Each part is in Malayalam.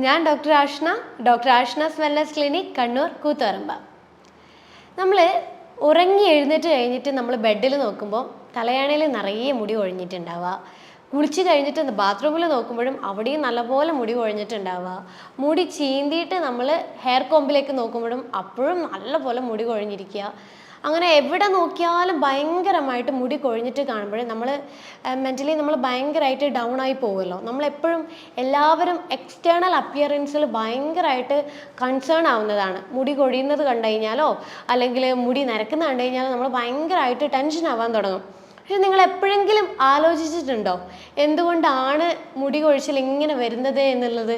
ഞാൻ doctor Ashna's wellness clinic, Kannur Koothuparamba. നമ്മൾ ഉറങ്ങി എഴുന്നേറ്റ് കഴിഞ്ഞിട്ട് നമ്മൾ ബെഡിൽ നോക്കുമ്പോൾ തലയാണയിൽ നിറയെ മുടി കൊഴിഞ്ഞിട്ടുണ്ടാവുക. കുളിച്ച് കഴിഞ്ഞിട്ട് ബാത്റൂമിൽ നോക്കുമ്പോഴും അവിടെയും നല്ലപോലെ മുടി കൊഴിഞ്ഞിട്ടുണ്ടാവുക. മുടി ചീന്തിയിട്ട് നമ്മൾ ഹെയർ കോമ്പിലേക്ക് നോക്കുമ്പോഴും അപ്പോഴും നല്ലപോലെ മുടി കൊഴിഞ്ഞിരിക്കുക. അങ്ങനെ എവിടെ നോക്കിയാലും ഭയങ്കരമായിട്ട് മുടി കൊഴിഞ്ഞിട്ട് കാണുമ്പോൾ നമ്മൾ മെൻ്റലി നമ്മൾ ഭയങ്കരമായിട്ട് ഡൗൺ ആയി പോകുമല്ലോ. നമ്മളെപ്പോഴും എല്ലാവരും എക്സ്റ്റേണൽ അപ്പിയറൻസിൽ ഭയങ്കരമായിട്ട് കൺസേൺ ആവുന്നതാണ്. മുടി കൊഴിയുന്നത് കണ്ടു കഴിഞ്ഞാലോ അല്ലെങ്കിൽ മുടി നരക്കുന്നത് കണ്ടു കഴിഞ്ഞാലോ നമ്മൾ ഭയങ്കരമായിട്ട് ടെൻഷൻ ആവാൻ തുടങ്ങും. പക്ഷെ നിങ്ങൾ എപ്പോഴെങ്കിലും ആലോചിച്ചിട്ടുണ്ടോ എന്തുകൊണ്ടാണ് മുടി കൊഴിച്ചിൽ ഇങ്ങനെ വരുന്നത് എന്നുള്ളത്?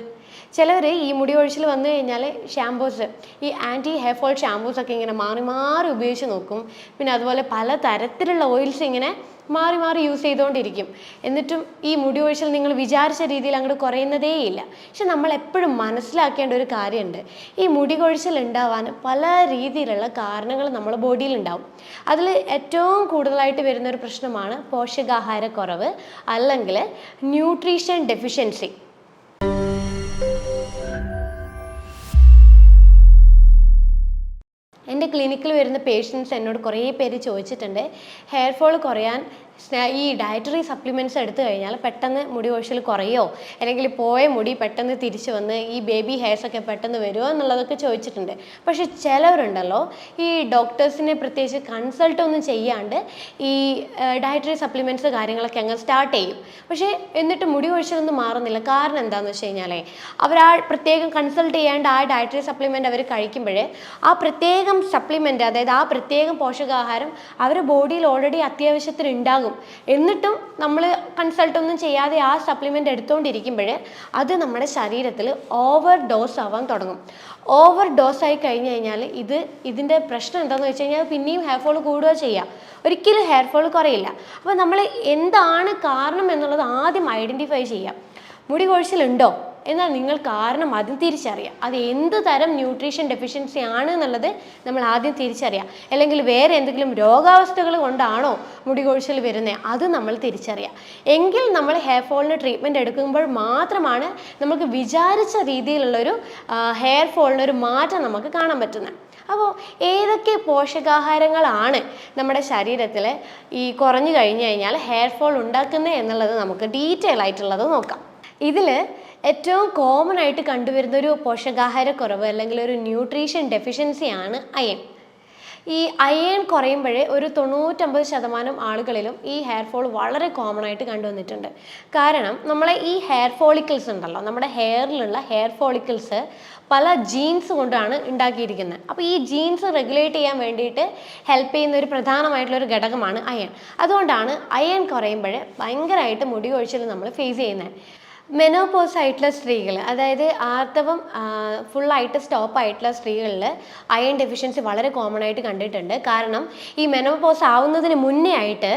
ചിലവർ ഈ മുടി കൊഴിച്ചിൽ വന്നു കഴിഞ്ഞാൽ ഷാംപൂസ്, ഈ ആൻറ്റി ഹെയർ ഫോൾ ഷാംപൂസൊക്കെ ഇങ്ങനെ മാറി മാറി ഉപയോഗിച്ച് നോക്കും. പിന്നെ അതുപോലെ പല തരത്തിലുള്ള ഓയിൽസ് ഇങ്ങനെ മാറി മാറി യൂസ് ചെയ്തുകൊണ്ടിരിക്കും. എന്നിട്ടും ഈ മുടി കൊഴിച്ചിൽ നിങ്ങൾ വിചാരിച്ച രീതിയിൽ അങ്ങോട്ട് കുറയുന്നതേ ഇല്ല. പക്ഷെ നമ്മൾ എപ്പോഴും മനസ്സിലാക്കേണ്ട ഒരു കാര്യമുണ്ട്, ഈ മുടി കൊഴിച്ചിൽ ഉണ്ടാവാൻ പല രീതിയിലുള്ള കാരണങ്ങൾ നമ്മുടെ ബോഡിയിൽ ഉണ്ടാവും. അതിൽ ഏറ്റവും കൂടുതലായിട്ട് വരുന്നൊരു പ്രശ്നമാണ് പോഷകാഹാരക്കുറവ് അല്ലെങ്കിൽ ന്യൂട്രീഷൻ ഡെഫിഷ്യൻസി. എൻ്റെ ക്ലിനിക്കിൽ വരുന്ന പേഷ്യൻസ് എന്നോട് കുറേ പേര് ചോദിച്ചിട്ടുണ്ട്, ഹെയർ ഫോൾ കുറയാൻ ഈ ഡയറ്ററി സപ്ലിമെൻറ്റ്സ് എടുത്തു കഴിഞ്ഞാൽ പെട്ടെന്ന് മുടി കൊഴിച്ചിൽ കുറയോ, അല്ലെങ്കിൽ പോയ മുടി പെട്ടെന്ന് തിരിച്ചു വന്ന് ഈ ബേബി ഹെയർസൊക്കെ പെട്ടെന്ന് വരുമോ എന്നുള്ളതൊക്കെ ചോദിച്ചിട്ടുണ്ട്. പക്ഷെ ചിലവരുണ്ടല്ലോ ഈ ഡോക്ടേഴ്സിനെ പ്രത്യേകിച്ച് കൺസൾട്ട് ഒന്നും ചെയ്യാണ്ട് ഈ ഡയറ്ററി സപ്ലിമെൻറ്റ്സ് കാര്യങ്ങളൊക്കെ അങ്ങ് സ്റ്റാർട്ട് ചെയ്യും. പക്ഷേ എന്നിട്ട് മുടി കൊഴിച്ചിലൊന്നും മാറുന്നില്ല. കാരണം എന്താണെന്ന് വെച്ച് കഴിഞ്ഞാൽ അവർ ആ പ്രത്യേകം കൺസൾട്ട് ചെയ്യാണ്ട് ആ ഡയറ്ററി സപ്ലിമെൻറ്റ് അവർ കഴിക്കുമ്പോൾ ആ പ്രത്യേകം സപ്ലിമെൻറ്റ്, അതായത് ആ പ്രത്യേകം പോഷകാഹാരം അവരുടെ ബോഡിയിൽ ഓൾറെഡി അത്യാവശ്യത്തിന് ഉണ്ടാകും. എന്നിട്ടും നമ്മൾ കൺസൾട്ടൊന്നും ചെയ്യാതെ ആ സപ്ലിമെൻ്റ് എടുത്തുകൊണ്ടിരിക്കുമ്പോൾ അത് നമ്മുടെ ശരീരത്തിൽ ഓവർ ഡോസ് ആവാൻ തുടങ്ങും. ഓവർ ഡോസ് ആയി കഴിഞ്ഞ് കഴിഞ്ഞാൽ ഇതിൻ്റെ പ്രശ്നം എന്താണെന്ന് വെച്ച് കഴിഞ്ഞാൽ പിന്നെയും ഹെയർ ഫോൾ കൂടുക ചെയ്യുക, ഒരിക്കലും ഹെയർ ഫോൾ കുറയില്ല. അപ്പോൾ നമ്മൾ എന്താണ് കാരണം എന്നുള്ളത് ആദ്യം ഐഡൻറ്റിഫൈ ചെയ്യാം. മുടി കൊഴിച്ചിലുണ്ടോ എന്നാൽ നിങ്ങൾ കാരണം ആദ്യം തിരിച്ചറിയാം. അത് എന്ത് തരം ന്യൂട്രീഷൻ ഡെഫിഷ്യൻസി ആണ് എന്നുള്ളത് നമ്മൾ ആദ്യം തിരിച്ചറിയാം. അല്ലെങ്കിൽ വേറെ എന്തെങ്കിലും രോഗാവസ്ഥകൾ കൊണ്ടാണോ മുടി കൊഴിച്ചിൽ വരുന്നത്, അത് നമ്മൾ തിരിച്ചറിയാം. എങ്കിൽ നമ്മൾ ഹെയർ ഫോളിന് ട്രീറ്റ്മെൻറ്റ് എടുക്കുമ്പോൾ മാത്രമാണ് നമുക്ക് വിചാരിച്ച രീതിയിലുള്ളൊരു ഹെയർ ഫോളിനൊരു മാറ്റം നമുക്ക് കാണാൻ പറ്റുന്നത്. അപ്പോൾ ഏതൊക്കെ പോഷകാഹാരങ്ങളാണ് നമ്മുടെ ശരീരത്തിൽ ഈ കുറഞ്ഞു കഴിഞ്ഞു കഴിഞ്ഞാൽ ഹെയർ ഫോൾ ഉണ്ടാക്കുന്നത് എന്നുള്ളത് നമുക്ക് ഡീറ്റെയിൽ ആയിട്ടുള്ളത് നോക്കാം. ഇതിൽ ഏറ്റവും കോമൺ ആയിട്ട് കണ്ടുവരുന്നൊരു പോഷകാഹാരക്കുറവ് അല്ലെങ്കിൽ ഒരു ന്യൂട്രീഷൻ ഡെഫിഷ്യൻസിയാണ് അയൺ. ഈ അയൺ കുറയുമ്പോഴേ ഒരു 99% ആളുകളിലും ഈ ഹെയർ ഫോൾ വളരെ കോമൺ ആയിട്ട് കണ്ടുവന്നിട്ടുണ്ട്. കാരണം നമ്മളെ ഈ ഹെയർ ഫോളിക്കിൾസ് ഉണ്ടല്ലോ, നമ്മുടെ ഹെയറിലുള്ള ഹെയർ ഫോളിക്കിൾസ് പല ജീൻസ് കൊണ്ടാണ് ഉണ്ടാക്കിയിരിക്കുന്നത്. അപ്പോൾ ഈ ജീൻസ് റെഗുലേറ്റ് ചെയ്യാൻ വേണ്ടിയിട്ട് ഹെൽപ്പ് ചെയ്യുന്ന ഒരു പ്രധാനമായിട്ടുള്ളൊരു ഘടകമാണ് അയൺ. അതുകൊണ്ടാണ് അയൺ കുറയുമ്പോൾ ഭയങ്കരമായിട്ട് മുടി കൊഴിച്ചിൽ നമ്മൾ ഫേസ് ചെയ്യുന്നത്. മെനോപോസ് ആയിട്ടുള്ള സ്ത്രീകൾ, അതായത് ആർത്തവം ഫുള്ളായിട്ട് സ്റ്റോപ്പ് ആയിട്ടുള്ള സ്ത്രീകളിൽ അയൺ ഡെഫിഷ്യൻസി വളരെ കോമൺ ആയിട്ട് കണ്ടിട്ടുണ്ട്. കാരണം ഈ മെനോപോസ് ആവുന്നതിന് മുന്നേ ആയിട്ട്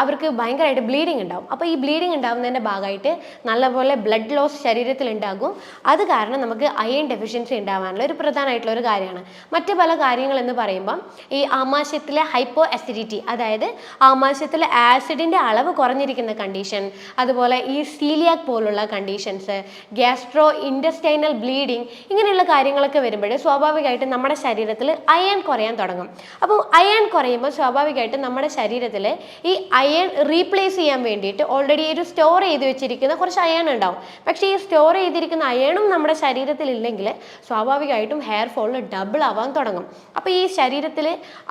അവർക്ക് ഭയങ്കരമായിട്ട് ബ്ലീഡിങ് ഉണ്ടാവും. അപ്പോൾ ഈ ബ്ലീഡിങ് ഉണ്ടാവുന്നതിൻ്റെ ഭാഗമായിട്ട് നല്ലപോലെ ബ്ലഡ് ലോസ് ശരീരത്തിൽ ഉണ്ടാകും. അത് കാരണം നമുക്ക് അയൺ ഡെഫിഷ്യൻസി ഉണ്ടാവാനുള്ള ഒരു പ്രധാനമായിട്ടുള്ള ഒരു കാര്യമാണ്. മറ്റ് പല കാര്യങ്ങൾ എന്ന് പറയുമ്പം ഈ ആമാശയത്തിലെ ഹൈപ്പോ അസിഡിറ്റി, അതായത് ആമാശയത്തിലെ ആസിഡിൻ്റെ അളവ് കുറഞ്ഞിരിക്കുന്ന കണ്ടീഷൻ, അതുപോലെ ഈ സീലിയാക് പോലുള്ള കണ്ടീഷൻസ്, ഗ്യാസ്ട്രോ ഇൻറ്റസ്റ്റൈനൽ ബ്ലീഡിങ്, ഇങ്ങനെയുള്ള കാര്യങ്ങളൊക്കെ വരുമ്പോൾ സ്വാഭാവികമായിട്ടും നമ്മുടെ ശരീരത്തിൽ അയൺ കുറയാൻ തുടങ്ങും. അപ്പോൾ അയൺ കുറയുമ്പോൾ സ്വാഭാവികമായിട്ടും നമ്മുടെ ശരീരത്തിൽ ഈ അയൺ റീപ്ലേസ് ചെയ്യാൻ വേണ്ടിയിട്ട് ഓൾറെഡി ഒരു സ്റ്റോർ ചെയ്ത് വെച്ചിരിക്കുന്ന കുറച്ച് അയൺ ഉണ്ടാവും. പക്ഷേ ഈ സ്റ്റോർ ചെയ്തിരിക്കുന്ന അയണും നമ്മുടെ ശരീരത്തിൽ ഇല്ലെങ്കിൽ സ്വാഭാവികമായിട്ടും ഹെയർ ഫോളിൽ ഡബിൾ ആവാൻ തുടങ്ങും. അപ്പോൾ ഈ ശരീരത്തിൽ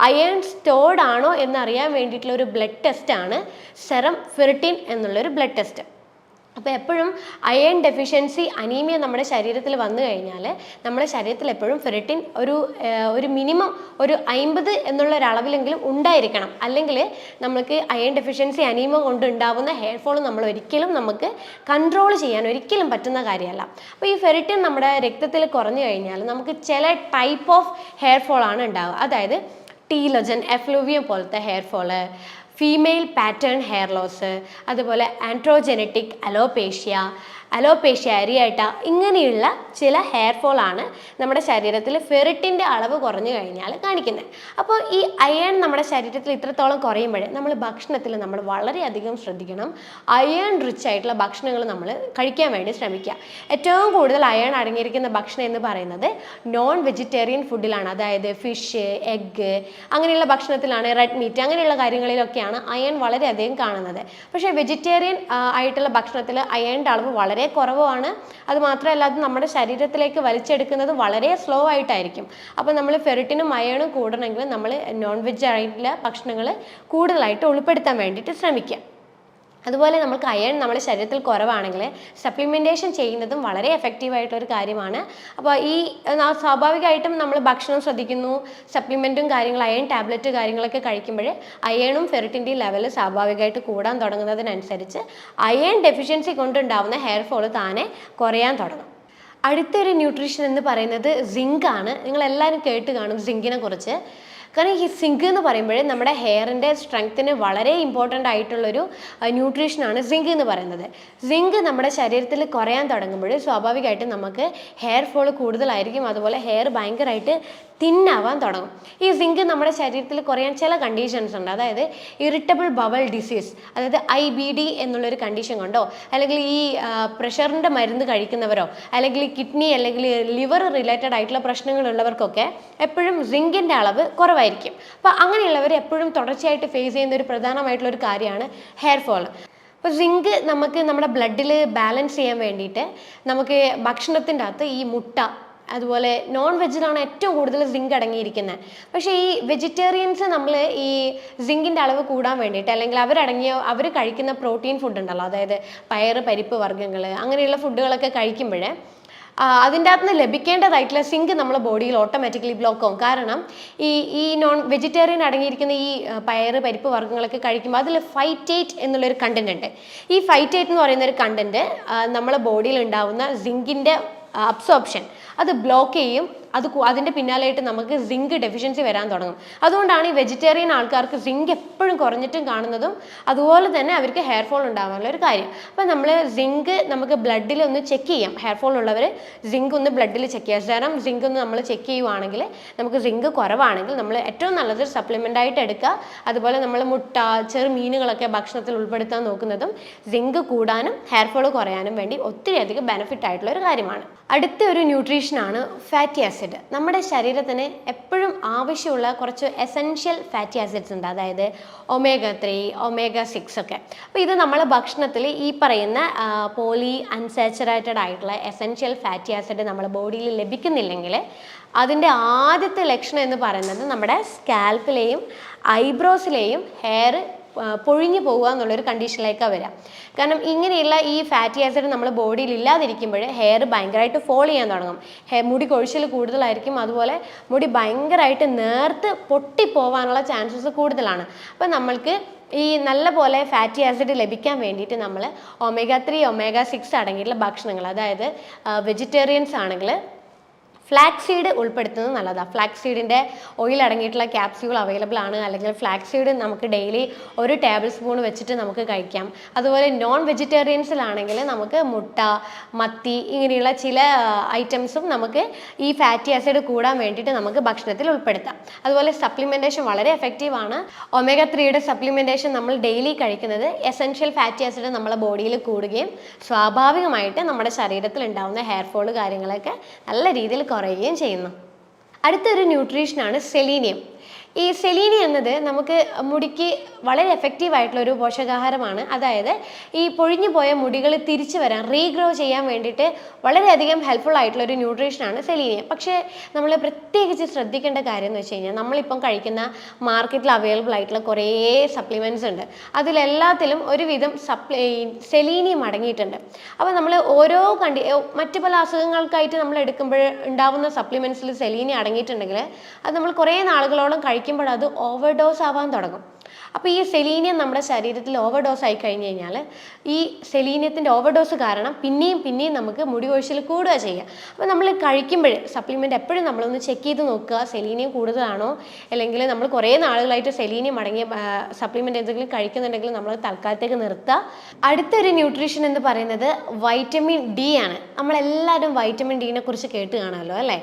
അയൺ സ്റ്റോർഡ് ആണോ എന്നറിയാൻ വേണ്ടിയിട്ടുള്ള ഒരു ബ്ലഡ് ടെസ്റ്റാണ് സെറം ഫെറിറ്റിൻ എന്നുള്ളൊരു ബ്ലഡ് ടെസ്റ്റ്. അപ്പോൾ എപ്പോഴും അയൺ ഡെഫിഷ്യൻസി അനീമിയ നമ്മുടെ ശരീരത്തിൽ വന്നു കഴിഞ്ഞാൽ നമ്മുടെ ശരീരത്തിൽ എപ്പോഴും ഫെറിറ്റിൻ ഒരു മിനിമം ഒരു 50 എന്നുള്ള ഒരു അളവിലെങ്കിലും ഉണ്ടായിരിക്കണം. അല്ലെങ്കിൽ നമുക്ക് അയൺ ഡെഫിഷ്യൻസി അനീമിയ കൊണ്ട് ഉണ്ടാവുന്ന ഹെയർ ഫോൾ നമുക്ക് കൺട്രോൾ ചെയ്യാൻ ഒരിക്കലും പറ്റുന്ന കാര്യമല്ല. അപ്പോൾ ഈ ഫെറിറ്റിൻ നമ്മുടെ രക്തത്തിൽ കുറഞ്ഞു കഴിഞ്ഞാൽ നമുക്ക് ചില ടൈപ്പ് ഓഫ് ഹെയർ ഫോൾ ആണ് ഉണ്ടാവുക. അതായത് ടീലോജൻ എഫ്ലൂവിയം പോലത്തെ hair fall, female pattern hair loss, അതുപോലെ ആൻഡ്രോജനറ്റിക് അലോപേഷ്യ, അലോപേഷ്യ, അരിയാട്ട, ഇങ്ങനെയുള്ള ചില ഹെയർ ഫോൾ ആണ് നമ്മുടെ ശരീരത്തിൽ ഫെറിറ്റിൻ്റെ അളവ് കുറഞ്ഞു കഴിഞ്ഞാൽ കാണിക്കുന്നത്. അപ്പോൾ ഈ അയൺ നമ്മുടെ ശരീരത്തിൽ ഇത്രത്തോളം കുറയുമ്പോഴേ നമ്മൾ ഭക്ഷണത്തിൽ നമ്മൾ വളരെയധികം ശ്രദ്ധിക്കണം. അയൺ റിച്ച് ആയിട്ടുള്ള ഭക്ഷണങ്ങൾ നമ്മൾ കഴിക്കാൻ വേണ്ടി ശ്രമിക്കുക. ഏറ്റവും കൂടുതൽ അയൺ അടങ്ങിയിരിക്കുന്ന ഭക്ഷണം എന്ന് പറയുന്നത് നോൺ വെജിറ്റേറിയൻ ഫുഡിലാണ്. അതായത് ഫിഷ്, എഗ്ഗ് അങ്ങനെയുള്ള ഭക്ഷണത്തിലാണ്, റെഡ് മീറ്റ് അങ്ങനെയുള്ള കാര്യങ്ങളിലൊക്കെയാണ് അയൺ വളരെയധികം കാണുന്നത്. പക്ഷേ വെജിറ്റേറിയൻ ആയിട്ടുള്ള ഭക്ഷണത്തിൽ അയണിൻ്റെ അളവ് വളരെ കുറവാണ്. അത് മാത്രമല്ല അത് നമ്മുടെ ശരീരത്തിലേക്ക് വലിച്ചെടുക്കുന്നത് വളരെ സ്ലോ ആയിട്ടായിരിക്കും. അപ്പോൾ നമ്മൾ ഫെറിറ്റിനും അയണും കൂടണമെങ്കിൽ നമ്മൾ നോൺ വെജ് ആയിട്ടുള്ള ഭക്ഷണങ്ങൾ കൂടുതലായിട്ട് ഉൾപ്പെടുത്താൻ വേണ്ടിയിട്ട് ശ്രമിക്കുക. അതുപോലെ നമുക്ക് അയൺ നമ്മുടെ ശരീരത്തിൽ കുറവാണെങ്കിൽ സപ്ലിമെൻറ്റേഷൻ ചെയ്യുന്നതും വളരെ എഫക്റ്റീവായിട്ടുള്ളൊരു കാര്യമാണ്. അപ്പോൾ ഈ സ്വാഭാവികമായിട്ടും നമ്മൾ ഭക്ഷണം ശ്രദ്ധിക്കുന്നു, സപ്ലിമെൻറ്റും കാര്യങ്ങൾ അയൺ ടാബ്ലറ്റ് കാര്യങ്ങളൊക്കെ കഴിക്കുമ്പോൾ അയണും ഫെറിറ്റിൻ്റെയും ലെവൽ സ്വാഭാവികമായിട്ട് കൂടാൻ തുടങ്ങുന്നതിനനുസരിച്ച് അയൺ ഡെഫിഷ്യൻസി കൊണ്ടുണ്ടാവുന്ന ഹെയർ ഫോൾ താനെ കുറയാൻ തുടങ്ങും. അടുത്തൊരു ന്യൂട്രീഷൻ എന്ന് പറയുന്നത് സിങ്ക് ആണ്. നിങ്ങളെല്ലാവരും കേട്ട് കാണും സിങ്കിനെ കുറിച്ച്. കാരണം ഈ സിങ്ക് എന്ന് പറയുമ്പോൾ നമ്മുടെ ഹെയറിൻ്റെ സ്ട്രെങ്ത്തിന് വളരെ ഇമ്പോർട്ടൻ്റ് ആയിട്ടുള്ളൊരു ന്യൂട്രീഷനാണ് സിങ്ക് എന്ന് പറയുന്നത്. സിങ്ക് നമ്മുടെ ശരീരത്തിൽ കുറയാൻ തുടങ്ങുമ്പോൾ സ്വാഭാവികമായിട്ടും നമുക്ക് ഹെയർ ഫോൾ കൂടുതലായിരിക്കും. അതുപോലെ ഹെയർ ഭയങ്കരമായിട്ട് തിന്നാവാൻ തുടങ്ങും. ഈ സിങ്ക് നമ്മുടെ ശരീരത്തിൽ കുറയാൻ ചില കണ്ടീഷൻസ് ഉണ്ട്. അതായത് ഇറിറ്റബിൾ ബവൽ ഡിസീസ്, അതായത് IBD എന്നുള്ളൊരു കണ്ടീഷൻ കൊണ്ടോ, അല്ലെങ്കിൽ ഈ പ്രഷറിൻ്റെ മരുന്ന് കഴിക്കുന്നവരോ, അല്ലെങ്കിൽ കിഡ്നി അല്ലെങ്കിൽ ലിവർ റിലേറ്റഡ് ആയിട്ടുള്ള പ്രശ്നങ്ങളുള്ളവർക്കൊക്കെ എപ്പോഴും സിങ്കിൻ്റെ അളവ് കുറവായിരിക്കും. അപ്പോൾ അങ്ങനെയുള്ളവർ എപ്പോഴും തുടർച്ചയായിട്ട് ഫേസ് ചെയ്യുന്ന ഒരു പ്രധാനമായിട്ടുള്ളൊരു കാര്യമാണ് ഹെയർ ഫോൾ. അപ്പോൾ സിങ്ക് നമുക്ക് നമ്മുടെ ബ്ലഡിൽ ബാലൻസ് ചെയ്യാൻ വേണ്ടിയിട്ട് നമുക്ക് ഭക്ഷണത്തിൻ്റെ അകത്ത് ഈ മുട്ട, അതുപോലെ നോൺ വെജിലാണ് ഏറ്റവും കൂടുതൽ സിങ്ക് അടങ്ങിയിരിക്കുന്നത്. പക്ഷേ ഈ വെജിറ്റേറിയൻസ് നമ്മൾ ഈ സിങ്കിൻ്റെ അളവ് കൂടാൻ വേണ്ടിയിട്ട്, അല്ലെങ്കിൽ അവർ കഴിക്കുന്ന പ്രോട്ടീൻ ഫുഡ് ഉണ്ടല്ലോ, അതായത് പയറ്, പരിപ്പ് വർഗ്ഗങ്ങൾ അങ്ങനെയുള്ള ഫുഡുകളൊക്കെ കഴിക്കുമ്പോൾ അതിൻ്റെ അകത്ത് നിന്ന് ലഭിക്കേണ്ടതായിട്ടുള്ള സിങ്ക് നമ്മുടെ ബോഡിയിൽ ഓട്ടോമാറ്റിക്കലി ബ്ലോക്ക് ആവും. കാരണം ഈ നോൺ വെജിറ്റേറിയൻ അടങ്ങിയിരിക്കുന്ന ഈ പയറ്, പരിപ്പ് വർഗ്ഗങ്ങളൊക്കെ കഴിക്കുമ്പോൾ അതിൽ ഫൈറ്റേറ്റ് എന്നുള്ളൊരു കണ്ടന്റ് ഉണ്ട്. ഈ ഫൈറ്റേറ്റ് എന്ന് പറയുന്ന ഒരു കണ്ടന്റ് നമ്മളെ ബോഡിയിൽ ഉണ്ടാവുന്ന സിങ്കിൻ്റെ അബ്സോർപ്ഷൻ അത് ബ്ലോക്ക് ചെയ്യും. അതിൻ്റെ പിന്നാലെയായിട്ട് നമുക്ക് സിങ്ക് ഡെഫിഷ്യൻസി വരാൻ തുടങ്ങും. അതുകൊണ്ടാണ് ഈ വെജിറ്റേറിയൻ ആൾക്കാർക്ക് സിങ്ക് എപ്പോഴും കുറഞ്ഞിട്ടും കാണുന്നതും, അതുപോലെ തന്നെ അവർക്ക് ഹെയർ ഫോൾ ഉണ്ടാകാനുള്ള ഒരു കാര്യം. അപ്പം നമ്മൾ സിങ്ക് നമുക്ക് ബ്ലഡിൽ ഒന്ന് ചെക്ക് ചെയ്യാം. ഹെയർ ഫോൾ ഉള്ളവർ സിങ്ക് ഒന്ന് ബ്ലഡിൽ ചെക്ക് ചെയ്യാം. കാരണം സിങ്ക് ഒന്ന് നമ്മൾ ചെക്ക് ചെയ്യുവാണെങ്കിൽ നമുക്ക് സിങ്ക് കുറവാണെങ്കിൽ നമ്മൾ ഏറ്റവും നല്ലത് സപ്ലിമെൻ്റ് ആയിട്ട് എടുക്കുക. അതുപോലെ നമ്മൾ മുട്ട, ചെറു മീനുകളൊക്കെ ഭക്ഷണത്തിൽ ഉൾപ്പെടുത്താൻ നോക്കുന്നതും സിങ്ക് കൂടാനും ഹെയർ ഫോൾ കുറയാനും വേണ്ടി ഒത്തിരി അധികം ബെനിഫിറ്റ് ആയിട്ടുള്ള ഒരു കാര്യമാണ്. അടുത്ത ഒരു ന്യൂട്രീഷനാണ് ഫാറ്റി ആസിഡ്. നമ്മുടെ ശരീരത്തിന് എപ്പോഴും ആവശ്യമുള്ള കുറച്ച് എസെൻഷ്യൽ ഫാറ്റി ആസിഡ്സ് ഉണ്ട്. അതായത് omega-3, omega-6 ഒക്കെ. അപ്പോൾ ഇത് നമ്മൾ ഭക്ഷണത്തിൽ ഈ പറയുന്ന പോളി അൺസാച്ചുറേറ്റഡ് ആയിട്ടുള്ള എസെൻഷ്യൽ ഫാറ്റി ആസിഡ് നമ്മുടെ ബോഡിയിൽ ലഭിക്കുന്നില്ലെങ്കിൽ അതിൻ്റെ ആദ്യത്തെ ലക്ഷണം എന്ന് പറയുന്നത് നമ്മുടെ സ്കാൽപ്പിലെയും ഐബ്രോസിലെയും ഹെയർ പൊഴിഞ്ഞു പോകുക എന്നുള്ളൊരു കണ്ടീഷനിലേക്കാണ് വരിക. കാരണം ഇങ്ങനെയുള്ള ഈ ഫാറ്റി ആസിഡ് നമ്മൾ ബോഡിയിൽ ഇല്ലാതിരിക്കുമ്പോൾ ഹെയർ ഭയങ്കരമായിട്ട് ഫോൾ ചെയ്യാൻ തുടങ്ങും. മുടി കൊഴിച്ചിൽ കൂടുതലായിരിക്കും. അതുപോലെ മുടി ഭയങ്കരമായിട്ട് നേർത്ത് പൊട്ടിപ്പോവാനുള്ള ചാൻസസ് കൂടുതലാണ്. അപ്പം നമ്മൾക്ക് ഈ നല്ല പോലെ ഫാറ്റി ആസിഡ് ലഭിക്കാൻ വേണ്ടിയിട്ട് നമ്മൾ omega-3, omega-6 അടങ്ങിയിട്ടുള്ള ഭക്ഷണങ്ങൾ, അതായത് വെജിറ്റേറിയൻസ് ആണെങ്കിൽ ഫ്ലാക്സ് സീഡ് ഉൾപ്പെടുത്തുന്നത് നല്ലതാണ്. ഫ്ലാക്സ് സീഡിൻ്റെ ഓയിൽ അടങ്ങിയിട്ടുള്ള ക്യാപ്സ്യൂൾ അവൈലബിൾ ആണ്. അല്ലെങ്കിൽ ഫ്ലാക്സ് സീഡ് നമുക്ക് ഡെയിലി 1 ടേബിൾ സ്പൂൺ വെച്ചിട്ട് നമുക്ക് കഴിക്കാം. അതുപോലെ നോൺ വെജിറ്റേറിയൻസിലാണെങ്കിൽ നമുക്ക് മുട്ട, മത്തി ഇങ്ങനെയുള്ള ചില ഐറ്റംസും നമുക്ക് ഈ ഫാറ്റി ആസിഡ് കൂടാൻ വേണ്ടിയിട്ട് നമുക്ക് ഭക്ഷണത്തിൽ ഉൾപ്പെടുത്താം. അതുപോലെ സപ്ലിമെൻറ്റേഷൻ വളരെ എഫക്റ്റീവാണ്. omega-3യുടെ സപ്ലിമെൻറ്റേഷൻ നമ്മൾ ഡെയിലി കഴിക്കുന്നത് എസെൻഷ്യൽ ഫാറ്റി ആസിഡ് നമ്മളെ ബോഡിയിൽ കൂടുകയും സ്വാഭാവികമായിട്ട് നമ്മുടെ ശരീരത്തിൽ ഉണ്ടാകുന്ന ഹെയർ ഫോൾ കാര്യങ്ങളൊക്കെ നല്ല രീതിയിൽ കുറയുകയും ചെയ്യുന്നു. അടുത്തൊരു ന്യൂട്രീഷനാണ് സെലീനിയം. ഈ സെലീനിയം എന്നത് നമുക്ക് മുടിക്ക് വളരെ എഫക്റ്റീവായിട്ടുള്ളൊരു പോഷകാഹാരമാണ്. അതായത് ഈ പൊഴിഞ്ഞു പോയ മുടികൾ തിരിച്ചു വരാൻ, റീഗ്രോ ചെയ്യാൻ വേണ്ടിയിട്ട് വളരെയധികം ഹെൽപ്ഫുൾ ആയിട്ടുള്ളൊരു ന്യൂട്രീഷനാണ് സെലീനിയം. പക്ഷേ നമ്മൾ പ്രത്യേകിച്ച് ശ്രദ്ധിക്കേണ്ട കാര്യം എന്ന് വെച്ച് കഴിഞ്ഞാൽ നമ്മളിപ്പം കഴിക്കുന്ന മാർക്കറ്റിൽ അവൈലബിൾ ആയിട്ടുള്ള കുറേ സപ്ലിമെൻറ്റ്സ് ഉണ്ട്. അതിലെല്ലാത്തിലും ഒരുവിധം സെലീനിയം അടങ്ങിയിട്ടുണ്ട്. അപ്പോൾ നമ്മൾ ഓരോ മറ്റു പല അസുഖങ്ങൾക്കായിട്ട് നമ്മൾ എടുക്കുമ്പോൾ ഉണ്ടാവുന്ന സപ്ലിമെൻറ്റ്സിൽ സെലീനിയം അടങ്ങിയിട്ടുണ്ടെങ്കിൽ അത് നമ്മൾ കുറേ നാളുകളോളം കഴിക്കുമ്പോൾ അത് ഓവർഡോസ് ആവാൻ തുടങ്ങും. അപ്പോൾ ഈ സെലീനിയം നമ്മുടെ ശരീരത്തിൽ ഓവർഡോസ് ആയി കഴിഞ്ഞ് കഴിഞ്ഞാൽ ഈ സെലീനിയത്തിൻ്റെ ഓവർഡോസ് കാരണം പിന്നെയും നമുക്ക് മുടി കൊഴിച്ചിൽ കൂടുക ചെയ്യുക. അപ്പോൾ നമ്മൾ കഴിക്കുമ്പോൾ സപ്ലിമെൻ്റ് എപ്പോഴും നമ്മളൊന്ന് ചെക്ക് ചെയ്ത് നോക്കുക, സെലീനിയം കൂടുതലാണോ, അല്ലെങ്കിൽ നമ്മൾ കുറേ നാളുകളായിട്ട് സെലീനിയം അടങ്ങിയ സപ്ലിമെൻ്റ് എന്തെങ്കിലും കഴിക്കുന്നുണ്ടെങ്കിൽ നമ്മൾ തൽക്കാലത്തേക്ക് നിർത്തുക. അടുത്തൊരു ന്യൂട്രീഷൻ എന്ന് പറയുന്നത് വൈറ്റമിൻ ഡി ആണ്. നമ്മളെല്ലാവരും വൈറ്റമിൻ ഡീനെ കുറിച്ച് കേട്ട് കാണുമല്ലോ അല്ലേ.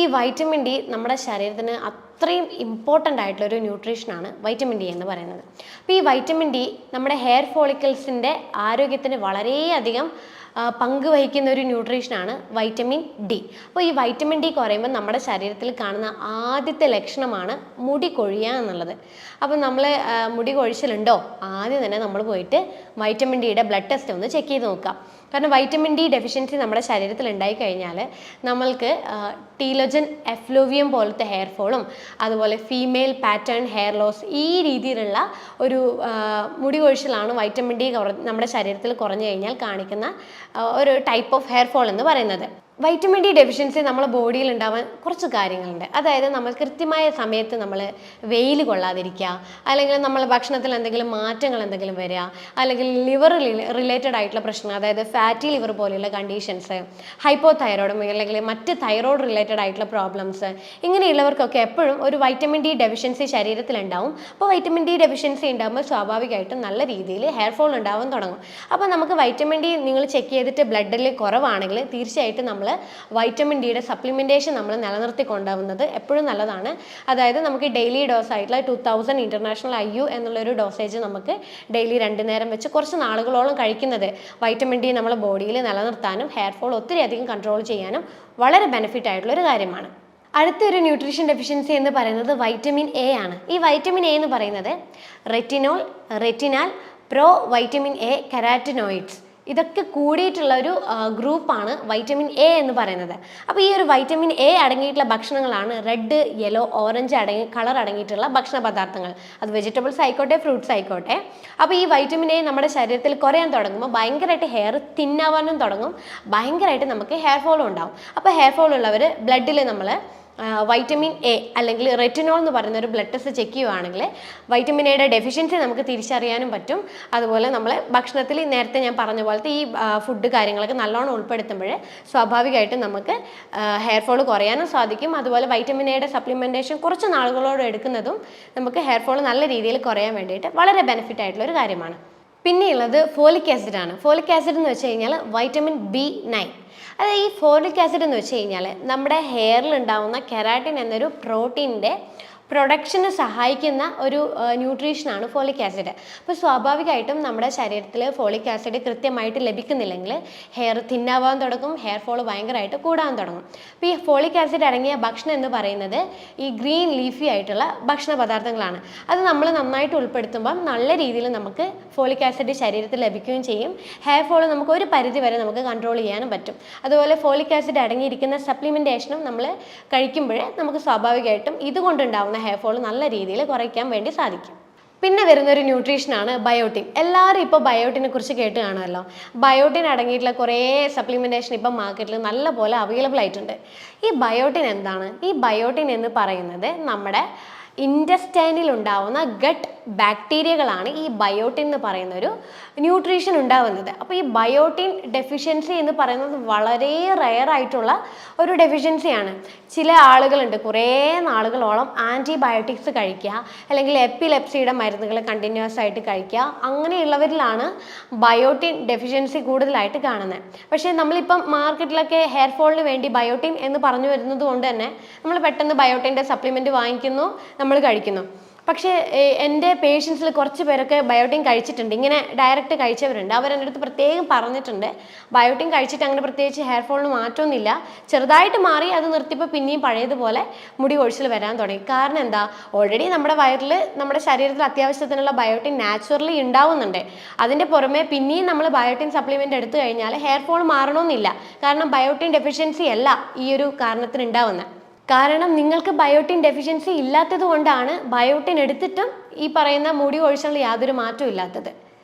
ഈ വൈറ്റമിൻ ഡി നമ്മുടെ ശരീരത്തിന് അത്രയും ഇമ്പോർട്ടൻ്റ് ആയിട്ടുള്ളൊരു ന്യൂട്രീഷനാണ് വൈറ്റമിൻ ഡി എന്ന് പറയുന്നത്. അപ്പോൾ ഈ വൈറ്റമിൻ ഡി നമ്മുടെ ഹെയർ ഫോളിക്കിൾസിൻ്റെ ആരോഗ്യത്തിന് വളരെയധികം പങ്ക് വഹിക്കുന്ന ഒരു ന്യൂട്രീഷനാണ് വൈറ്റമിൻ ഡി. അപ്പോൾ ഈ വൈറ്റമിൻ ഡി കുറയുമ്പോൾ നമ്മുടെ ശരീരത്തിൽ കാണുന്ന ആദ്യത്തെ ലക്ഷണമാണ് മുടി കൊഴിയുക എന്നുള്ളത്. അപ്പം നമ്മൾ മുടി കൊഴിച്ചിലുണ്ടോ, ആദ്യം തന്നെ നമ്മൾ പോയിട്ട് വൈറ്റമിൻ ഡിയുടെ ബ്ലഡ് ടെസ്റ്റ് ഒന്ന് ചെക്ക് ചെയ്ത് നോക്കാം. കാരണം വൈറ്റമിൻ ഡി ഡെഫിഷ്യൻസി നമ്മുടെ ശരീരത്തിൽ ഉണ്ടായിക്കഴിഞ്ഞാൽ നമ്മൾക്ക് ടീലോജൻ എഫ്ലൂവിയം പോലത്തെ ഹെയർ ഫോളും അതുപോലെ ഫീമെയിൽ പാറ്റേൺ ഹെയർ ലോസ് ഈ രീതിയിലുള്ള ഒരു മുടി കൊഴിച്ചിലാണ് വൈറ്റമിൻ ഡി നമ്മുടെ ശരീരത്തിൽ കുറഞ്ഞു കഴിഞ്ഞാൽ കാണിക്കുന്ന ഒരു ടൈപ്പ് ഓഫ് ഹെയർ ഫോൾ എന്ന് പറയുന്നത്. വൈറ്റമിൻ ഡി ഡെഫിഷ്യൻസി നമ്മുടെ ബോഡിയിൽ ഉണ്ടാവാൻ കുറച്ച് കാര്യങ്ങളുണ്ട്. അതായത് നമ്മൾ കൃത്യമായ സമയത്ത് നമ്മൾ വെയിൽ കൊള്ളാതിരിക്കുക, അല്ലെങ്കിൽ നമ്മൾ ഭക്ഷണത്തിൽ എന്തെങ്കിലും മാറ്റങ്ങൾ എന്തെങ്കിലും വരിക, അല്ലെങ്കിൽ ലിവർ റിലേറ്റഡ് ആയിട്ടുള്ള പ്രശ്നങ്ങൾ, അതായത് ഫാറ്റി ലിവർ പോലെയുള്ള കണ്ടീഷൻസ്, ഹൈപ്പോ തൈറോയിഡ് അല്ലെങ്കിൽ മറ്റ് തൈറോയ്ഡ് റിലേറ്റഡ് ആയിട്ടുള്ള പ്രോബ്ലംസ്, ഇങ്ങനെയുള്ളവർക്കൊക്കെ എപ്പോഴും ഒരു വൈറ്റമിൻ ഡി ഡെഫിഷ്യൻസി ശരീരത്തിലുണ്ടാവും. അപ്പോൾ വൈറ്റമിൻ ഡി ഡെഫിഷ്യൻസി ഉണ്ടാകുമ്പോൾ സ്വാഭാവികമായിട്ടും നല്ല രീതിയിൽ ഹെയർ ഫോൾ ഉണ്ടാവാൻ തുടങ്ങും. അപ്പോൾ നമുക്ക് വൈറ്റമിൻ ഡി നിങ്ങൾ ചെക്ക് ചെയ്തിട്ട് ബ്ലഡിൽ കുറവാണെങ്കിൽ തീർച്ചയായിട്ടും നമ്മൾ വൈറ്റമിൻ ഡിയുടെ സപ്ലിമെൻറ്റേഷൻ നമ്മൾ നിലനിർത്തി കൊണ്ടുപോകുന്നത് എപ്പോഴും നല്ലതാണ്. അതായത് നമുക്ക് ഡെയിലി ഡോസ് ആയിട്ടുള്ള 2000 ഇൻ്റർനാഷണൽ IU എന്നുള്ളൊരു ഡോസേജ് നമുക്ക് ഡെയിലി 2 നേരം വെച്ച് കുറച്ച് നാളുകളോളം കഴിക്കുന്നത് വൈറ്റമിൻ ഡി നമ്മുടെ ബോഡിയിൽ നിലനിർത്താനും ഹെയർ ഫോൾ ഒത്തിരി അധികം കൺട്രോൾ ചെയ്യാനും വളരെ ബെനിഫിറ്റ് ആയിട്ടുള്ളൊരു കാര്യമാണ്. അടുത്തൊരു ന്യൂട്രീഷൻ ഡെഫിഷ്യൻസി എന്ന് പറയുന്നത് വൈറ്റമിൻ എ ആണ്. ഈ വൈറ്റമിൻ എ എന്ന് പറയുന്നത് retinol, retinal, pro vitamin A, carotenoids ഇതൊക്കെ കൂടിയിട്ടുള്ള ഒരു ഗ്രൂപ്പാണ് വൈറ്റമിൻ എ എന്ന് പറയുന്നത്. അപ്പോൾ ഈ ഒരു വൈറ്റമിൻ എ അടങ്ങിയിട്ടുള്ള ഭക്ഷണങ്ങളാണ് റെഡ്, യെല്ലോ, ഓറഞ്ച് കളർ അടങ്ങിയിട്ടുള്ള ഭക്ഷണ പദാർത്ഥങ്ങൾ. അത് വെജിറ്റബിൾസ് ആയിക്കോട്ടെ, ഫ്രൂട്ട്സ് ആയിക്കോട്ടെ. അപ്പോൾ ഈ വൈറ്റമിൻ എ നമ്മുടെ ശരീരത്തിൽ കുറയാൻ തുടങ്ങുമ്പോൾ ഭയങ്കരമായിട്ട് ഹെയർ തിന്നാവാനും തുടങ്ങും, ഭയങ്കരമായിട്ട് നമുക്ക് ഹെയർ ഫോളും ഉണ്ടാവും. അപ്പോൾ ഹെയർ ഫോൾ ഉള്ളവർ ബ്ലഡിൽ നമ്മൾ വൈറ്റമിൻ എ അല്ലെങ്കിൽ റെറ്റിനോൾ എന്ന് പറയുന്ന ഒരു ബ്ലഡ് ടെസ്റ്റ് ചെക്ക് ചെയ്യുകയാണെങ്കിൽ വൈറ്റമിൻ എയുടെ ഡെഫിഷ്യൻസി നമുക്ക് തിരിച്ചറിയാനും പറ്റും. അതുപോലെ നമ്മൾ ഭക്ഷണത്തിൽ നേരത്തെ ഞാൻ പറഞ്ഞ പോലത്തെ ഈ ഫുഡ് കാര്യങ്ങളൊക്കെ നല്ലോണം ഉൾപ്പെടുത്തുമ്പോൾ സ്വാഭാവികമായിട്ടും നമുക്ക് ഹെയർ ഫോൾ കുറയാനും സാധിക്കും. അതുപോലെ വൈറ്റമിൻ എയുടെ സപ്ലിമെൻറ്റേഷൻ കുറച്ച് നാളുകളോട് എടുക്കുന്നതും നമുക്ക് ഹെയർ ഫോൾ നല്ല രീതിയിൽ കുറയാൻ വേണ്ടിയിട്ട് വളരെ ബെനിഫിറ്റ് ആയിട്ടുള്ള ഒരു കാര്യമാണ്. പിന്നെയുള്ളത് ഫോളിക് ആസിഡ് ആണ്. ഫോളിക് ആസിഡ് എന്ന് വെച്ച് കഴിഞ്ഞാൽ വൈറ്റമിൻ B9. അതായത് ഈ ഫോളിക് ആസിഡ് എന്ന് വെച്ച് കഴിഞ്ഞാൽ നമ്മുടെ ഹെയറിൽ ഉണ്ടാകുന്ന കെരാറ്റിൻ എന്നൊരു പ്രോട്ടീൻ്റെ പ്രൊഡക്ഷന് സഹായിക്കുന്ന ഒരു ന്യൂട്രീഷനാണ് ഫോളിക് ആസിഡ്. അപ്പോൾ സ്വാഭാവികമായിട്ടും നമ്മുടെ ശരീരത്തിൽ ഫോളിക് ആസിഡ് കൃത്യമായിട്ട് ലഭിക്കുന്നില്ലെങ്കിൽ ഹെയർ തിന്നാവാൻ തുടങ്ങും, ഹെയർ ഫോൾ ഭയങ്കരമായിട്ട് കൂടാൻ തുടങ്ങും. അപ്പോൾ ഈ ഫോളിക് ആസിഡ് അടങ്ങിയ ഭക്ഷണം എന്ന് പറയുന്നത് ഈ ഗ്രീൻ ലീഫി ആയിട്ടുള്ള ഭക്ഷണ പദാർത്ഥങ്ങളാണ്. അത് നമ്മൾ നന്നായിട്ട് ഉൾപ്പെടുത്തുമ്പം നല്ല രീതിയിൽ നമുക്ക് ഫോളിക് ആസിഡ് ശരീരത്തിൽ ലഭിക്കുകയും ചെയ്യും. ഹെയർ ഫോൾ നമുക്ക് ഒരു പരിധി വരെ നമുക്ക് കൺട്രോൾ ചെയ്യാനും പറ്റും. അതുപോലെ ഫോളിക് ആസിഡ് അടങ്ങിയിരിക്കുന്ന സപ്ലിമെൻറ്റേഷനും നമ്മൾ കഴിക്കുമ്പോൾ നമുക്ക് സ്വാഭാവികമായിട്ടും ഇതുകൊണ്ടുണ്ടാവുന്ന ഹെയർ ഫോൾ നല്ല രീതിയിൽ കുറയ്ക്കാൻ വേണ്ടി സാധിക്കും. പിന്നെ വരുന്നൊരു ന്യൂട്രീഷനാണ് ബയോട്ടിൻ. എല്ലാവരും ഇപ്പോൾ ബയോട്ടിനെ കുറിച്ച് കേട്ട് കാണുമല്ലോ. ബയോട്ടിൻ അടങ്ങിയിട്ടുള്ള കുറേ സപ്ലിമെൻറ്റേഷൻ ഇപ്പം മാർക്കറ്റിൽ നല്ല പോലെ അവൈലബിൾ ആയിട്ടുണ്ട്. ഈ ബയോട്ടിൻ എന്താണ്? ഈ ബയോട്ടിൻ എന്ന് പറയുന്നത് നമ്മുടെ ഇൻറ്റസ്റ്റൈനിൽ ഉണ്ടാവുന്ന ഗട്ട് ബാക്ടീരിയകളാണ് ഈ ബയോട്ടിൻ എന്ന് പറയുന്ന ഒരു ന്യൂട്രീഷൻ ഉണ്ടാവുന്നത്. അപ്പോൾ ഈ ബയോട്ടിൻ ഡെഫിഷ്യൻസി എന്ന് പറയുന്നത് വളരെ റെയർ ആയിട്ടുള്ള ഒരു ഡെഫിഷ്യൻസിയാണ്. ചില ആളുകളുണ്ട് കുറേ നാളുകളോളം ആൻറ്റിബയോട്ടിക്സ് കഴിക്കുക, അല്ലെങ്കിൽ എപ്പിലെപ്സിയുടെ മരുന്നുകൾ കണ്ടിന്യൂസ് ആയിട്ട് കഴിക്കുക, അങ്ങനെയുള്ളവരിലാണ് ബയോട്ടിൻ ഡെഫിഷ്യൻസി കൂടുതലായിട്ട് കാണുന്നത്. പക്ഷേ നമ്മളിപ്പം മാർക്കറ്റിലൊക്കെ ഹെയർ ഫോളിന് വേണ്ടി ബയോട്ടിൻ എന്ന് പറഞ്ഞു വരുന്നത് കൊണ്ട് തന്നെ നമ്മൾ പെട്ടെന്ന് ബയോട്ടിൻ്റെ സപ്ലിമെൻറ്റ് വാങ്ങിക്കുന്നു, നമ്മൾ കഴിക്കുന്നു. പക്ഷേ എൻ്റെ പേഷ്യൻസിൽ കുറച്ച് പേരൊക്കെ ബയോട്ടിൻ കഴിച്ചിട്ടുണ്ട്, ഇങ്ങനെ ഡയറക്റ്റ് കഴിച്ചവരുണ്ട്. അവരെൻ്റെ അടുത്ത് പ്രത്യേകം പറഞ്ഞിട്ടുണ്ട് ബയോട്ടിൻ കഴിച്ചിട്ട് അങ്ങനെ പ്രത്യേകിച്ച് ഹെയർ ഫോളിന് മാറ്റമൊന്നുമില്ല, ചെറുതായിട്ട് മാറി, അത് നിർത്തിയപ്പോൾ പിന്നെയും പഴയതുപോലെ മുടി കൊഴിച്ചിൽ വരാൻ തുടങ്ങി. കാരണം എന്താ, ഓൾറെഡി നമ്മുടെ വയറിൽ നമ്മുടെ ശരീരത്തിൽ അത്യാവശ്യത്തിനുള്ള ബയോട്ടിൻ നാച്ചുറലി ഉണ്ടാവുന്നുണ്ട്. അതിൻ്റെ പുറമെ പിന്നെയും നമ്മൾ ബയോട്ടിൻ സപ്ലിമെൻ്റ് എടുത്തു കഴിഞ്ഞാൽ ഹെയർ ഫോൾ മാറണമെന്നില്ല. കാരണം ബയോട്ടിൻ ഡെഫിഷ്യൻസി അല്ല ഈ ഒരു കാരണത്തിന് ഉണ്ടാവുന്നത്. കാരണം നിങ്ങൾക്ക് ബയോട്ടിൻ ഡെഫിഷ്യൻസി ഇല്ലാത്തത് കൊണ്ടാണ് ബയോട്ടിൻ എടുത്തിട്ടും ഈ പറയുന്ന മുടി കൊഴിച്ചിൽ യാതൊരു മാറ്റവും ഇല്ലാത്തത്.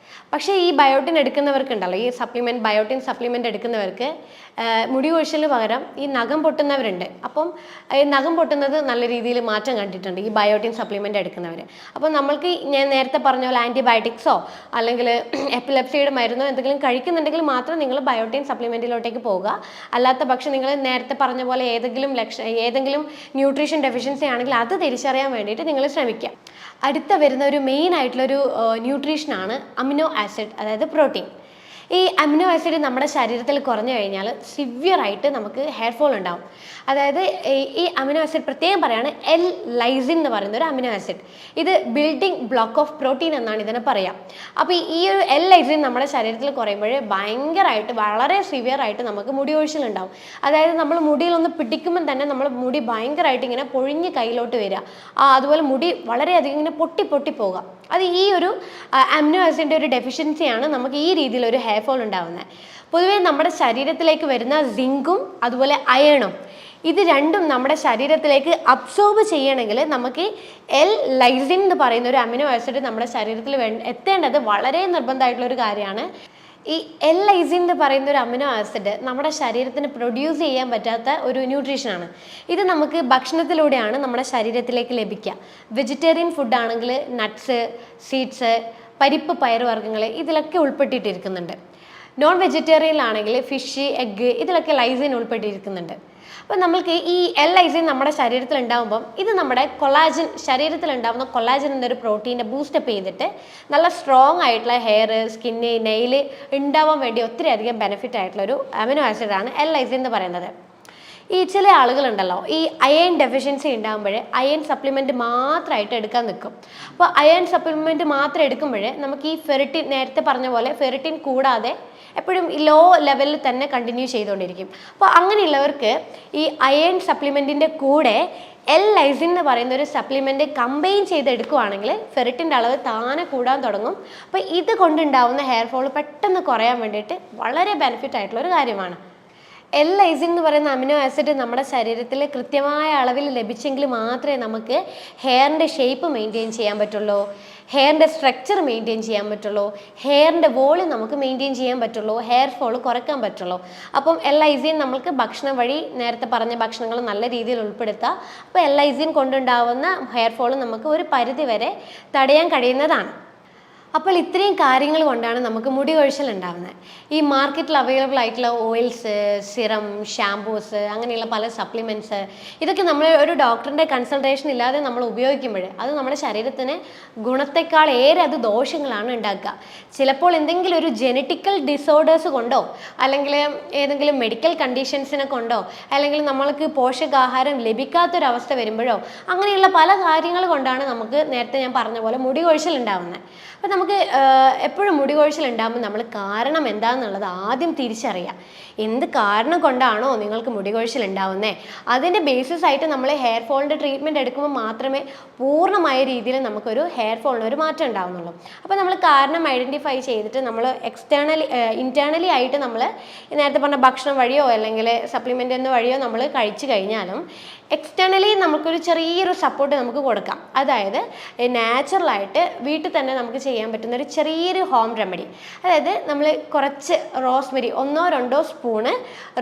പക്ഷേ ഈ ബയോട്ടിൻ എടുക്കുന്നവർക്കുണ്ടല്ലോ, ഈ ബയോട്ടിൻ സപ്ലിമെൻ്റ് എടുക്കുന്നവർക്ക് മുടി കൊഴിച്ചിലിന് പകരം ഈ നഖം പൊട്ടുന്നവരുണ്ട്. അപ്പം ഈ നഖം പൊട്ടുന്നത് നല്ല രീതിയിൽ മാറ്റം കണ്ടിട്ടുണ്ട് ഈ ബയോട്ടിൻ സപ്ലിമെൻ്റ് എടുക്കുന്നവർ. അപ്പം നമ്മൾക്ക് ഞാൻ നേരത്തെ പറഞ്ഞ പോലെ ആൻറ്റിബയോട്ടിക്സോ അല്ലെങ്കിൽ എപ്പിലെപ്സിയുടെ മരുന്നോ എന്തെങ്കിലും കഴിക്കുന്നുണ്ടെങ്കിൽ മാത്രം നിങ്ങൾ ബയോട്ടിൻ സപ്ലിമെൻറ്റിലോട്ടേക്ക് പോകുക. അല്ലാത്ത പക്ഷം നിങ്ങൾ നേരത്തെ പറഞ്ഞ പോലെ ഏതെങ്കിലും ന്യൂട്രീഷൻ ഡെഫിഷ്യൻസി ആണെങ്കിൽ അത് തിരിച്ചറിയാൻ വേണ്ടിയിട്ട് നിങ്ങൾ ശ്രമിക്കുക. അടുത്ത വരുന്ന ഒരു മെയിൻ ആയിട്ടുള്ളൊരു ന്യൂട്രീഷനാണ് അമിനോ ആസിഡ്, അതായത് പ്രോട്ടീൻ. ഈ അമിനോ ആസിഡ് നമ്മുടെ ശരീരത്തിൽ കുറഞ്ഞു കഴിഞ്ഞാൽ സിവിയറായിട്ട് നമുക്ക് ഹെയർ ഫോൾ ഉണ്ടാവും. അതായത് ഈ അമിനോ ആസിഡ് പ്രത്യേകം പറയാണ് ലൈസിൻ എന്ന് പറയുന്ന ഒരു അമിനോ ആസിഡ്. ഇത് ബിൽഡിംഗ് ബ്ലോക്ക് ഓഫ് പ്രോട്ടീൻ എന്നാണ് ഇതിനെ പറയാം. അപ്പോൾ ഈ ഒരു ലൈസിൻ നമ്മുടെ ശരീരത്തിൽ കുറയുമ്പോൾ ഭയങ്കരമായിട്ട് വളരെ സിവിയറായിട്ട് നമുക്ക് മുടി കൊഴിച്ചിലുണ്ടാവും. അതായത് നമ്മൾ മുടിയിലൊന്ന് പിടിക്കുമ്പം തന്നെ നമ്മൾ മുടി ഭയങ്കരമായിട്ട് ഇങ്ങനെ പൊഴിഞ്ഞ് കയ്യിലോട്ട് വരിക, അതുപോലെ മുടി വളരെയധികം ഇങ്ങനെ പൊട്ടി പോകുക. അത് ഈ ഒരു അമിനോ ആസിഡിൻ്റെ ഒരു ഡെഫിഷ്യൻസിയാണ് നമുക്ക് ഈ രീതിയിൽ ഒരു ഹെയർ ഫോൾ ഉണ്ടാകുന്നത്. പൊതുവേ നമ്മുടെ ശരീരത്തിലേക്ക് വരുന്ന സിങ്കും അതുപോലെ അയണും, ഇത് രണ്ടും നമ്മുടെ ശരീരത്തിലേക്ക് അബ്സോർബ് ചെയ്യണമെങ്കിൽ നമുക്ക് ലൈസിൻ എന്ന് പറയുന്ന ഒരു അമിനോ ആസിഡ് നമ്മുടെ ശരീരത്തിൽ എത്തേണ്ടത് വളരെ നിർബന്ധമായിട്ടുള്ളൊരു കാര്യമാണ്. ഈ ലൈസിൻ എന്ന് പറയുന്ന ഒരു അമിനോ ആസിഡ് നമ്മുടെ ശരീരത്തിന് പ്രൊഡ്യൂസ് ചെയ്യാൻ പറ്റാത്ത ഒരു ന്യൂട്രീഷനാണ്. ഇത് നമുക്ക് ഭക്ഷണത്തിലൂടെയാണ് നമ്മുടെ ശരീരത്തിലേക്ക് ലഭിക്കുക. വെജിറ്റേറിയൻ ഫുഡാണെങ്കിൽ നട്ട്സ്, സീഡ്സ്, പരിപ്പ്, പയറുവർഗ്ഗങ്ങൾ ഇതിലൊക്കെ ഉൾപ്പെട്ടിട്ടിരിക്കുന്നുണ്ട്. നോൺ വെജിറ്റേറിയനിലാണെങ്കിൽ ഫിഷ്, എഗ്ഗ് ഇതിലൊക്കെ ലൈസിൻ ഉൾപ്പെട്ടിരിക്കുന്നുണ്ട്. അപ്പോൾ നമ്മൾക്ക് ഈ ലൈസിൻ നമ്മുടെ ശരീരത്തിൽ ഉണ്ടാകുമ്പം ഇത് നമ്മുടെ ശരീരത്തിൽ ഉണ്ടാകുന്ന കൊളാജൻ എന്നൊരു പ്രോട്ടീനെ ബൂസ്റ്റപ്പ് ചെയ്തിട്ട് നല്ല സ്ട്രോങ് ആയിട്ടുള്ള ഹെയർ, സ്കിന്ന്, നെയിൽ ഉണ്ടാവാൻ വേണ്ടി ഒത്തിരി അധികം ബെനിഫിറ്റ് ആയിട്ടുള്ള ഒരു അമിനോ ആസിഡാണ് ലൈസിൻ എന്ന് പറയുന്നത്. ഈ ചില ആളുകളുണ്ടല്ലോ, ഈ അയൺ ഡെഫിഷ്യൻസി ഉണ്ടാകുമ്പോൾ അയൺ സപ്ലിമെൻറ്റ് മാത്രമായിട്ട് എടുക്കാൻ നിൽക്കും. അപ്പോൾ അയൺ സപ്ലിമെൻറ്റ് മാത്രം എടുക്കുമ്പോൾ നമുക്ക് ഈ ഫെറിറ്റിൻ, നേരത്തെ പറഞ്ഞ പോലെ ഫെറിറ്റിൻ കൂടാതെ എപ്പോഴും ഈ ലോ ലെവലിൽ തന്നെ കണ്ടിന്യൂ ചെയ്തുകൊണ്ടിരിക്കും. അപ്പോൾ അങ്ങനെയുള്ളവർക്ക് ഈ അയൺ സപ്ലിമെൻറ്റിൻ്റെ കൂടെ ലൈസിൻ എന്ന് പറയുന്ന ഒരു സപ്ലിമെൻറ്റ് കമ്പൈൻ ചെയ്തെടുക്കുകയാണെങ്കിൽ ഫെറിറ്റിൻ്റെ അളവ് താനെ കൂടാൻ തുടങ്ങും. അപ്പോൾ ഇത് കൊണ്ടുണ്ടാവുന്ന ഹെയർ ഫോൾ പെട്ടെന്ന് കുറയാൻ വേണ്ടിയിട്ട് വളരെ ബെനിഫിറ്റ് ആയിട്ടുള്ളൊരു കാര്യമാണ്. ലൈസിൻ എന്ന് പറയുന്ന അമിനോ ആസിഡ് നമ്മുടെ ശരീരത്തിൽ കൃത്യമായ അളവിൽ ലഭിച്ചെങ്കിൽ മാത്രമേ നമുക്ക് ഹെയറിൻ്റെ ഷേപ്പ് മെയിൻറ്റെയിൻ ചെയ്യാൻ പറ്റുള്ളൂ, ഹെയറിൻ്റെ സ്ട്രക്ചർ മെയിൻറ്റെയിൻ ചെയ്യാൻ പറ്റുള്ളൂ, ഹെയറിൻ്റെ വോളിയം നമുക്ക് മെയിൻറ്റെയിൻ ചെയ്യാൻ പറ്റുള്ളൂ, ഹെയർ ഫോൾ കുറയ്ക്കാൻ പറ്റുള്ളൂ. അപ്പം ലൈസിൻ നമുക്ക് ഭക്ഷണം വഴി നേരത്തെ പറഞ്ഞ ഭക്ഷണങ്ങൾ നല്ല രീതിയിൽ ഉൾപ്പെടുത്തുക. അപ്പോൾ ലൈസിൻ കൊണ്ടുണ്ടാവുന്ന ഹെയർ ഫോൾ നമുക്ക് ഒരു പരിധി വരെ തടയാൻ കഴിയുന്നതാണ്. അപ്പോൾ ഇത്രയും കാര്യങ്ങൾ കൊണ്ടാണ് നമുക്ക് മുടി കൊഴിച്ചിൽ ഉണ്ടാകുന്നത്. ഈ മാർക്കറ്റിൽ അവൈലബിൾ ആയിട്ടുള്ള ഓയിൽസ്, സിറം, ഷാംപൂസ്, അങ്ങനെയുള്ള പല സപ്ലിമെൻറ്റ്സ്, ഇതൊക്കെ നമ്മൾ ഒരു ഡോക്ടറിൻ്റെ കൺസൾട്ടേഷൻ ഇല്ലാതെ നമ്മൾ ഉപയോഗിക്കുമ്പോൾ അത് നമ്മുടെ ശരീരത്തിന് ഗുണത്തെക്കാൾ ഏറെ അത് ദോഷങ്ങളാണ് ഉണ്ടാക്കുക. ചിലപ്പോൾ എന്തെങ്കിലും ഒരു ജെനറ്റിക്കൽ ഡിസോർഡേഴ്സ് കൊണ്ടോ അല്ലെങ്കിൽ ഏതെങ്കിലും മെഡിക്കൽ കണ്ടീഷൻസിനെ കൊണ്ടോ അല്ലെങ്കിൽ നമ്മൾക്ക് പോഷകാഹാരം ലഭിക്കാത്തൊരവസ്ഥ വരുമ്പോഴോ അങ്ങനെയുള്ള പല കാര്യങ്ങൾ കൊണ്ടാണ് നമുക്ക് നേരത്തെ ഞാൻ പറഞ്ഞ പോലെ മുടി കൊഴിച്ചിൽ ഉണ്ടാകുന്നത്. അപ്പോൾ നമുക്ക് എപ്പോഴും മുടി കൊഴിച്ചിൽ ഉണ്ടാകുമ്പോൾ നമ്മൾ കാരണം എന്താണെന്നുള്ളത് ആദ്യം തിരിച്ചറിയാം. എന്ത് കാരണം കൊണ്ടാണോ നിങ്ങൾക്ക് മുടി കൊഴിച്ചിൽ ഉണ്ടാവുന്നത്, അതിൻ്റെ ബേസിസ് ആയിട്ട് നമ്മൾ ഹെയർ ഫോളിൻ്റെ ട്രീറ്റ്മെൻറ്റ് എടുക്കുമ്പോൾ മാത്രമേ പൂർണ്ണമായ രീതിയിൽ നമുക്കൊരു ഹെയർ ഫോളിന് ഒരു മാറ്റം ഉണ്ടാവുന്നുള്ളൂ. അപ്പോൾ നമ്മൾ കാരണം ഐഡൻറ്റിഫൈ ചെയ്തിട്ട് നമ്മൾ ഇൻറ്റേർണലി ആയിട്ട് നമ്മൾ നേരത്തെ പറഞ്ഞ ഭക്ഷണം വഴിയോ അല്ലെങ്കിൽ സപ്ലിമെൻ്റ് വഴിയോ നമ്മൾ കഴിച്ചു കഴിഞ്ഞാലും എക്സ്റ്റേണലി നമുക്കൊരു ചെറിയൊരു സപ്പോർട്ട് നമുക്ക് കൊടുക്കാം. അതായത് നാച്ചുറലായിട്ട് വീട്ടിൽ തന്നെ നമുക്ക് ചെയ്യാൻ പറ്റുന്ന ഒരു ചെറിയൊരു ഹോം റെമഡി. അതായത് നമ്മൾ കുറച്ച് റോസ്മെരി, 1-2 സ്പൂണ്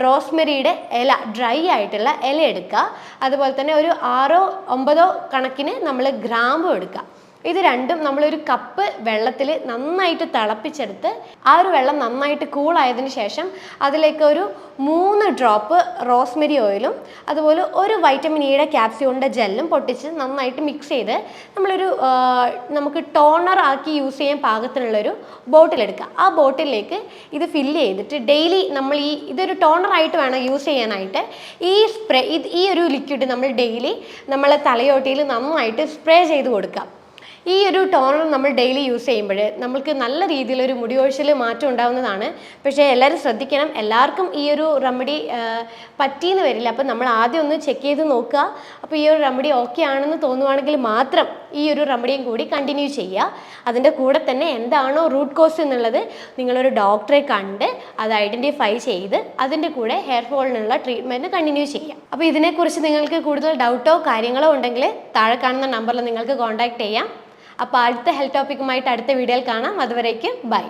റോസ്മെരിയുടെ ഇല, ഡ്രൈ ആയിട്ടുള്ള ഇല എടുക്കുക. അതുപോലെ തന്നെ ഒരു 6-9 കണക്കിന് നമ്മൾ ഗ്രാമ്പും എടുക്കുക. ഇത് രണ്ടും നമ്മളൊരു കപ്പ് വെള്ളത്തിൽ നന്നായിട്ട് തിളപ്പിച്ചെടുത്ത് ആ ഒരു വെള്ളം നന്നായിട്ട് കൂളായതിനു ശേഷം അതിലേക്ക് ഒരു 3 ഡ്രോപ്പ് റോസ്മെരി ഓയിലും അതുപോലെ ഒരു വൈറ്റമിൻ ഇയുടെ ക്യാപ്സ്യൂളിൻ്റെ ജെല്ലും പൊട്ടിച്ച് നന്നായിട്ട് മിക്സ് ചെയ്ത് നമുക്ക് ടോണർ ആക്കി യൂസ് ചെയ്യാൻ പാകത്തിനുള്ളൊരു ബോട്ടിലെടുക്കുക. ആ ബോട്ടിലേക്ക് ഇത് ഫില്ല് ചെയ്തിട്ട് ഡെയിലി നമ്മൾ ഇതൊരു ടോണറായിട്ട് വേണം യൂസ് ചെയ്യാനായിട്ട്. ഈ ഒരു ലിക്വിഡ് നമ്മൾ ഡെയിലി നമ്മളെ തലയോട്ടിയിൽ നന്നായിട്ട് സ്പ്രേ ചെയ്ത് കൊടുക്കുക. ഈ ഒരു ടോണർ നമ്മൾ ഡെയിലി യൂസ് ചെയ്യുമ്പോൾ നമ്മൾക്ക് നല്ല രീതിയിലൊരു മുടി കൊഴിച്ചിൽ മാറ്റം ഉണ്ടാകുന്നതാണ്. പക്ഷേ എല്ലാവരും ശ്രദ്ധിക്കണം, എല്ലാവർക്കും ഈ ഒരു റെമഡി പറ്റിയെന്ന് വരില്ല. അപ്പം നമ്മൾ ആദ്യം ഒന്ന് ചെക്ക് ചെയ്ത് നോക്കുക. അപ്പോൾ ഈ ഒരു റെമഡി ഓക്കെ ആണെന്ന് തോന്നുവാണെങ്കിൽ മാത്രം ഈ ഒരു റെമഡിയും കൂടി കണ്ടിന്യൂ ചെയ്യുക. അതിൻ്റെ കൂടെ തന്നെ എന്താണോ റൂട്ട് കോസ് എന്നുള്ളത് നിങ്ങളൊരു ഡോക്ടറെ കണ്ട് അത് ഐഡൻറ്റിഫൈ ചെയ്ത് അതിൻ്റെ കൂടെ ഹെയർ ഫോളിനുള്ള ട്രീറ്റ്മെൻറ്റ് കണ്ടിന്യൂ ചെയ്യുക. അപ്പോൾ ഇതിനെക്കുറിച്ച് നിങ്ങൾക്ക് കൂടുതൽ ഡൗട്ടോ കാര്യങ്ങളോ ഉണ്ടെങ്കിൽ താഴെ കാണുന്ന നമ്പറിൽ നിങ്ങൾക്ക് കോൺടാക്റ്റ് ചെയ്യാം. അപ്പോൾ അടുത്ത ഹെൽത്ത് ടോപ്പിക്കുമായിട്ട് അടുത്ത വീഡിയോയിൽ കാണാം. അതുവരേക്കും ബൈ.